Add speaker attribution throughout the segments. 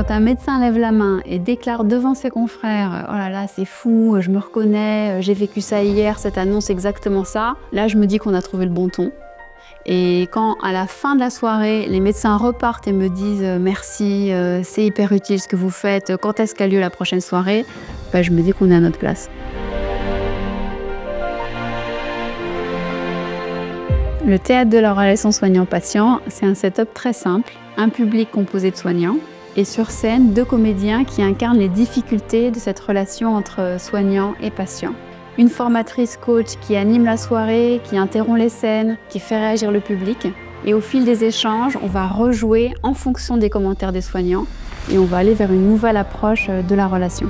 Speaker 1: quand un médecin lève la main et déclare devant ses confrères « Oh là là, c'est fou, je me reconnais, j'ai vécu ça hier, cette annonce exactement ça », là je me dis qu'on a trouvé le bon ton. Et quand à la fin de la soirée, les médecins repartent et me disent « Merci, c'est hyper utile ce que vous faites, quand est-ce qu'a lieu la prochaine soirée ?» je me dis qu'on est à notre place. Le théâtre de la relation soignant-patient, c'est un setup très simple, un public composé de soignants et sur scène, 2 comédiens qui incarnent les difficultés de cette relation entre soignants et patients. Une formatrice coach qui anime la soirée, qui interrompt les scènes, qui fait réagir le public. Et au fil des échanges, on va rejouer en fonction des commentaires des soignants et on va aller vers une nouvelle approche de la relation.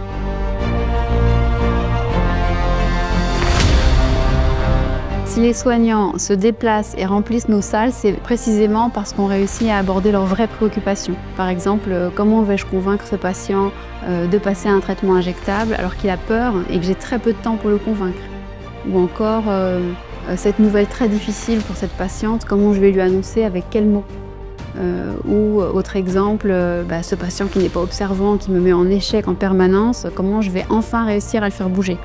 Speaker 1: Si les soignants se déplacent et remplissent nos salles, c'est précisément parce qu'on réussit à aborder leurs vraies préoccupations. Par exemple, comment vais-je convaincre ce patient de passer à un traitement injectable alors qu'il a peur et que j'ai très peu de temps pour le convaincre? Ou encore, cette nouvelle très difficile pour cette patiente, comment je vais lui annoncer avec quels mots? Ou autre exemple, ce patient qui n'est pas observant, qui me met en échec en permanence, comment je vais enfin réussir à le faire bouger?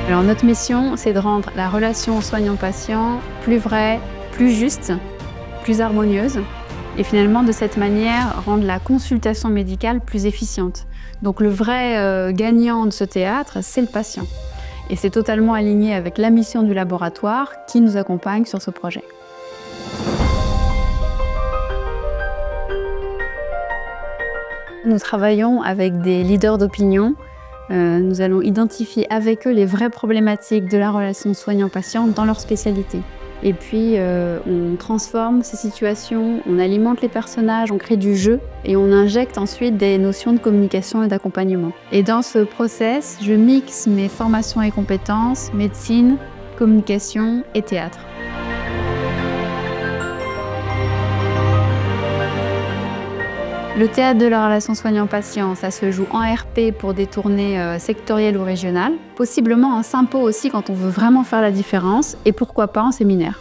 Speaker 1: Alors notre mission, c'est de rendre la relation soignant-patient plus vraie, plus juste, plus harmonieuse et finalement de cette manière rendre la consultation médicale plus efficiente. Donc le vrai gagnant de ce théâtre, c'est le patient. Et c'est totalement aligné avec la mission du laboratoire qui nous accompagne sur ce projet. Nous travaillons avec des leaders d'opinion. Nous allons identifier avec eux les vraies problématiques de la relation soignant-patient dans leur spécialité. Et puis, on transforme ces situations, on alimente les personnages, on crée du jeu et on injecte ensuite des notions de communication et d'accompagnement. Et dans ce process, je mixe mes formations et compétences, médecine, communication et théâtre. Le théâtre de la relation soignant-patient, ça se joue en RP pour des tournées sectorielles ou régionales, possiblement en sympo aussi quand on veut vraiment faire la différence, et pourquoi pas en séminaire.